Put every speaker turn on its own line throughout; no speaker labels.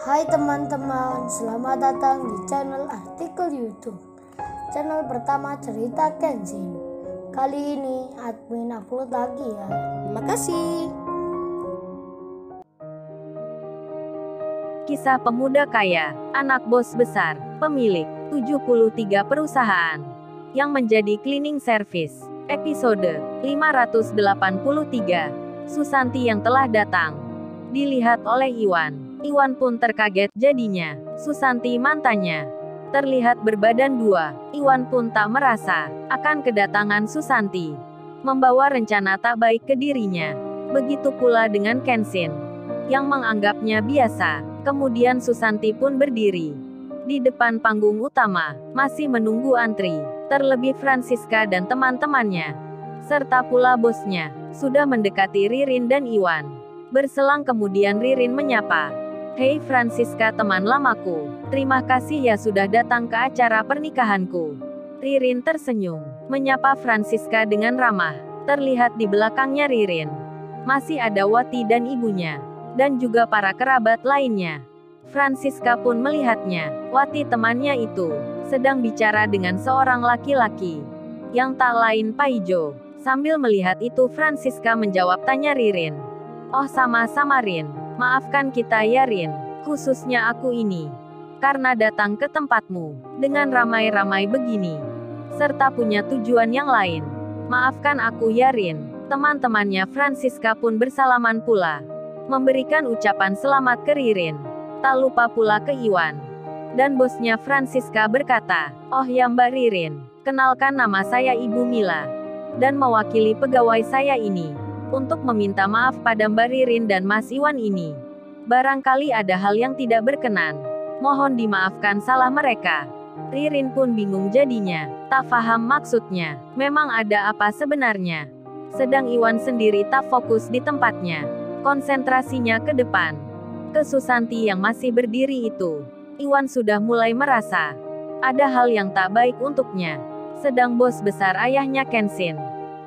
Hai teman-teman, selamat datang di channel artikel YouTube. Channel pertama cerita Kenshin. Kali ini admin upload lagi ya.
Terima kasih.
Kisah pemuda kaya, anak bos besar, pemilik 73 perusahaan, yang menjadi cleaning service. Episode 583, Susanti yang telah datang. Dilihat oleh Iwan. Iwan pun terkaget jadinya. Susanti mantannya terlihat berbadan dua. Iwan pun tak merasa akan kedatangan Susanti membawa rencana tak baik ke dirinya. Begitu pula dengan Kenshin yang menganggapnya biasa. Kemudian Susanti pun berdiri di depan panggung utama, masih menunggu antri. Terlebih Francisca dan teman-temannya, serta pula bosnya, sudah mendekati Ririn dan Iwan. Berselang kemudian Ririn menyapa. "Hei Francisca, teman lamaku. Terima kasih ya sudah datang ke acara pernikahanku." Ririn tersenyum, menyapa Francisca dengan ramah. Terlihat di belakangnya Ririn masih ada Wati dan ibunya, dan juga para kerabat lainnya. Francisca pun melihatnya. Wati temannya itu sedang bicara dengan seorang laki-laki yang tak lain Paijo. Sambil melihat itu Francisca menjawab tanya Ririn. "Oh sama-sama Rin. Maafkan kita ya Rin, khususnya aku ini, karena datang ke tempatmu dengan ramai-ramai begini, serta punya tujuan yang lain. Maafkan aku ya Rin." Teman-temannya Francisca pun bersalaman pula, memberikan ucapan selamat ke Ririn. Tak lupa pula ke Iwan. Dan bosnya Francisca berkata, "Oh ya Mbak Ririn, kenalkan nama saya Ibu Mila, dan mewakili pegawai saya ini untuk meminta maaf pada Mbak Ririn dan Mas Iwan ini. Barangkali ada hal yang tidak berkenan. Mohon dimaafkan salah mereka." Ririn pun bingung jadinya, tak paham maksudnya. Memang ada apa sebenarnya? Sedang Iwan sendiri tak fokus di tempatnya. Konsentrasinya ke depan, ke Susanti yang masih berdiri itu. Iwan sudah mulai merasa ada hal yang tak baik untuknya. Sedang bos besar ayahnya Kenshin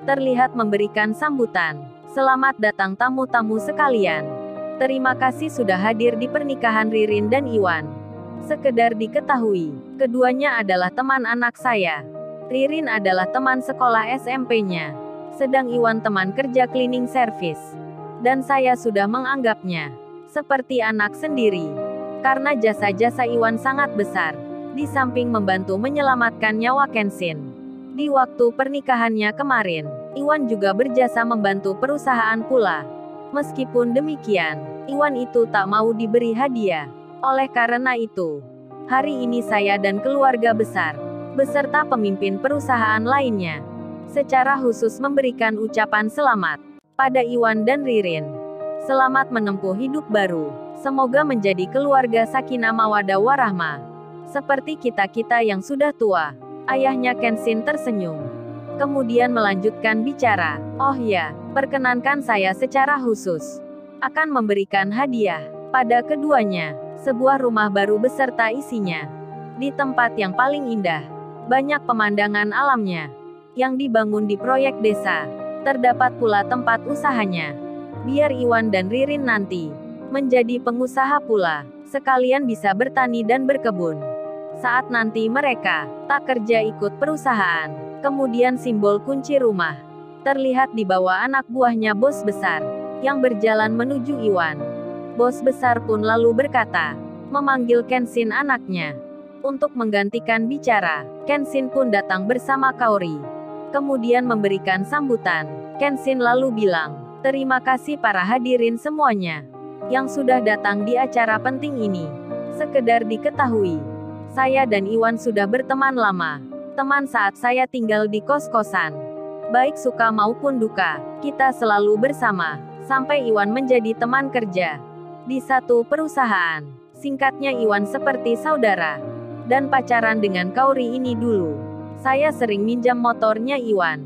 terlihat memberikan sambutan. "Selamat datang tamu-tamu sekalian. Terima kasih sudah hadir di pernikahan Ririn dan Iwan. Sekedar diketahui, keduanya adalah teman anak saya. Ririn adalah teman sekolah SMP-nya, sedang Iwan teman kerja cleaning service. Dan saya sudah menganggapnya seperti anak sendiri, karena jasa-jasa Iwan sangat besar, di samping membantu menyelamatkan nyawa Kenshin. Di waktu pernikahannya kemarin, Iwan juga berjasa membantu perusahaan pula. Meskipun demikian, Iwan itu tak mau diberi hadiah. Oleh karena itu, hari ini saya dan keluarga besar, beserta pemimpin perusahaan lainnya, secara khusus memberikan ucapan selamat pada Iwan dan Ririn. Selamat menempuh hidup baru. Semoga menjadi keluarga sakinah mawaddah warahmah, seperti kita-kita yang sudah tua." Ayahnya Kenshin tersenyum, kemudian melanjutkan bicara. "Oh ya, perkenankan saya secara khusus akan memberikan hadiah pada keduanya, sebuah rumah baru beserta isinya, di tempat yang paling indah. Banyak pemandangan alamnya yang dibangun di proyek desa. Terdapat pula tempat usahanya. Biar Iwan dan Ririn nanti menjadi pengusaha pula, sekalian bisa bertani dan berkebun. Saat nanti mereka tak kerja ikut perusahaan." Kemudian simbol kunci rumah terlihat di bawah anak buahnya bos besar, yang berjalan menuju Iwan. Bos besar pun lalu berkata, memanggil Kenshin anaknya, untuk menggantikan bicara. Kenshin pun datang bersama Kaori, kemudian memberikan sambutan. Kenshin lalu bilang, "Terima kasih para hadirin semuanya yang sudah datang di acara penting ini. Sekedar diketahui, saya dan Iwan sudah berteman lama. Teman saat saya tinggal di kos-kosan. Baik suka maupun duka, kita selalu bersama, sampai Iwan menjadi teman kerja di satu perusahaan. Singkatnya Iwan seperti saudara, dan pacaran dengan Kaori ini dulu. Saya sering minjam motornya Iwan.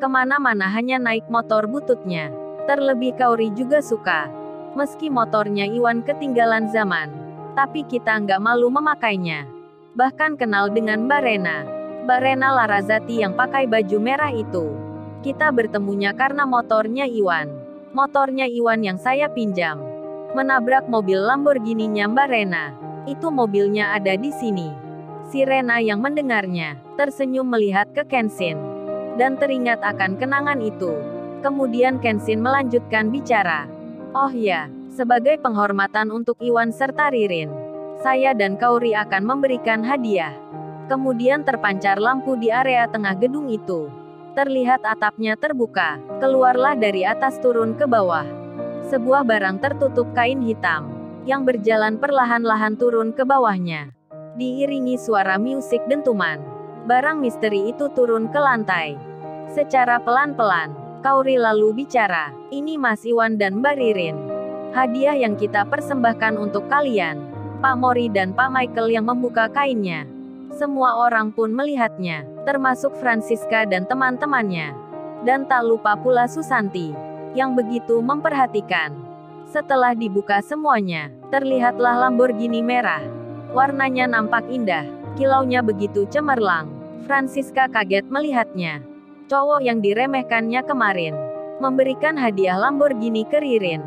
Kemana-mana hanya naik motor bututnya. Terlebih Kaori juga suka. Meski motornya Iwan ketinggalan zaman, tapi kita nggak malu memakainya. Bahkan kenal dengan Mbak Rena Larazati yang pakai baju merah itu. Kita bertemunya karena motornya Iwan. Motornya Iwan yang saya pinjam. menabrak mobil Lamborghini-nya Mbak Rena. Itu mobilnya ada di sini. Si Rena yang mendengarnya, tersenyum melihat ke Kenshin. Dan teringat akan kenangan itu. Kemudian Kenshin melanjutkan bicara. Oh ya, sebagai penghormatan untuk Iwan serta Ririn, saya dan Kaori akan memberikan hadiah. Kemudian terpancar lampu di area tengah gedung itu. Terlihat atapnya terbuka, keluarlah dari atas turun ke bawah. Sebuah barang tertutup kain hitam, yang berjalan perlahan-lahan turun ke bawahnya. Diiringi suara musik dentuman, barang misteri itu turun ke lantai. Secara pelan-pelan, Kaori lalu bicara, ini Mas Iwan dan Mbak Ririn. Hadiah yang kita persembahkan untuk kalian. Pak Mori dan Pak Michael yang membuka kainnya. Semua orang pun melihatnya, termasuk Francisca dan teman-temannya. Dan tak lupa pula Susanti, yang begitu memperhatikan. Setelah dibuka semuanya, terlihatlah Lamborghini merah. Warnanya nampak indah, kilaunya begitu cemerlang. Francisca kaget melihatnya. Cowok yang diremehkannya kemarin, memberikan hadiah Lamborghini ke Ririn.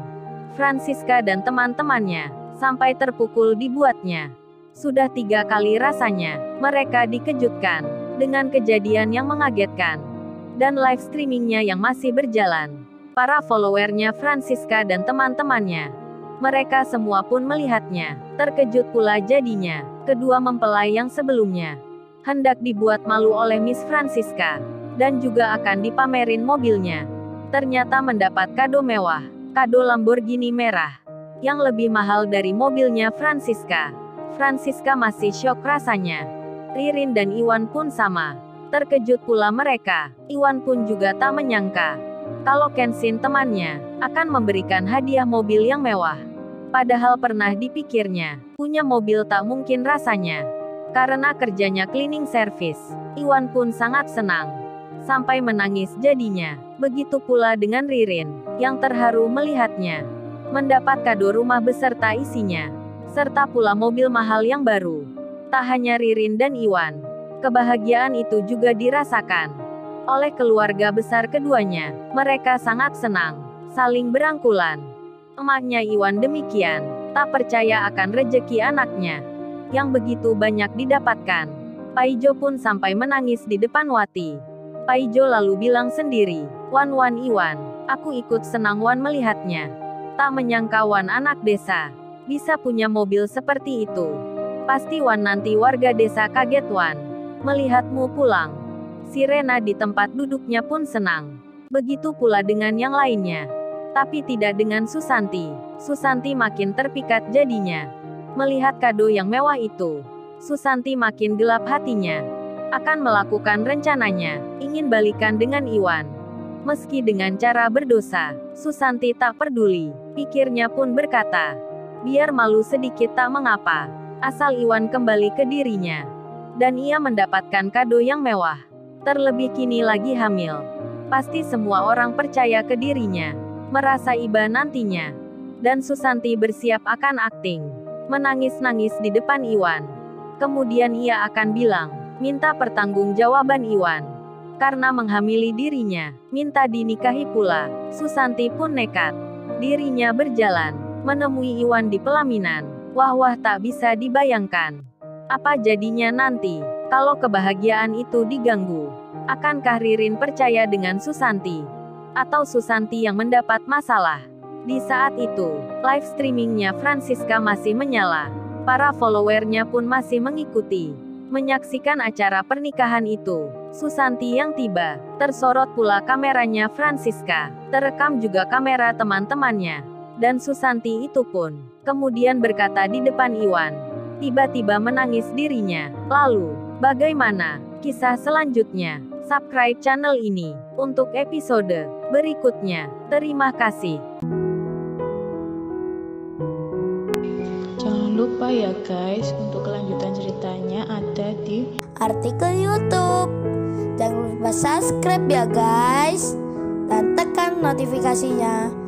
Francisca dan teman-temannya, sampai terpukul dibuatnya. Sudah 3 kali rasanya, mereka dikejutkan, dengan kejadian yang mengagetkan. Dan live streamingnya yang masih berjalan. Para followernya Francisca dan teman-temannya. Mereka semua pun melihatnya, terkejut pula jadinya. Kedua mempelai yang sebelumnya, hendak dibuat malu oleh Miss Francisca. Dan juga akan dipamerin mobilnya. Ternyata mendapat kado mewah, kado Lamborghini merah. Yang lebih mahal dari mobilnya Francisca. Francisca masih syok rasanya. Ririn dan Iwan pun sama. Terkejut pula mereka. Iwan pun juga tak menyangka kalau Kenshin temannya akan memberikan hadiah mobil yang mewah. Padahal pernah dipikirnya, punya mobil tak mungkin rasanya. Karena kerjanya cleaning service, Iwan pun sangat senang. Sampai menangis jadinya. Begitu pula dengan Ririn, yang terharu melihatnya. Mendapat kado rumah beserta isinya. Serta pula mobil mahal yang baru. Tak hanya Ririn dan Iwan. Kebahagiaan itu juga dirasakan oleh keluarga besar keduanya. Mereka sangat senang, saling berangkulan. Emaknya Iwan demikian, tak percaya akan rejeki anaknya, yang begitu banyak didapatkan. Paijo pun sampai menangis di depan Wati. Paijo lalu bilang sendiri, Wan Iwan, aku ikut senang Wan melihatnya. Tak menyangka Wan anak desa bisa punya mobil seperti itu. Pasti Wan nanti warga desa kaget Wan melihatmu pulang. Si Rena di tempat duduknya pun senang. Begitu pula dengan yang lainnya. Tapi tidak dengan Susanti. Susanti makin terpikat jadinya. Melihat kado yang mewah itu, Susanti makin gelap hatinya. Akan melakukan rencananya, ingin balikan dengan Iwan. Meski dengan cara berdosa, Susanti tak peduli. Pikirnya pun berkata, biar malu sedikit tak mengapa, asal Iwan kembali ke dirinya. Dan ia mendapatkan kado yang mewah. Terlebih kini lagi hamil. Pasti semua orang percaya ke dirinya. Merasa iba nantinya. Dan Susanti bersiap akan akting. Menangis-nangis di depan Iwan. Kemudian ia akan bilang, minta pertanggungjawaban Iwan. Karena menghamili dirinya, minta dinikahi pula. Susanti pun nekat. Dirinya berjalan, menemui Iwan di pelaminan. Wah tak bisa dibayangkan. Apa jadinya nanti, kalau kebahagiaan itu diganggu? Akankah Ririn percaya dengan Susanti? Atau Susanti yang mendapat masalah? Di saat itu, live streamingnya Francisca masih menyala. Para followernya pun masih mengikuti. Menyaksikan acara pernikahan itu. Susanti yang tiba, tersorot pula kameranya Francisca. Terekam juga kamera teman-temannya. Dan Susanti itu pun kemudian berkata di depan Iwan. Tiba-tiba menangis dirinya. Lalu, bagaimana kisah selanjutnya? Subscribe channel ini untuk episode berikutnya. Terima kasih.
Jangan lupa ya guys, untuk kelanjutan ceritanya ada di
artikel YouTube. Jangan lupa subscribe ya guys. Dan tekan notifikasinya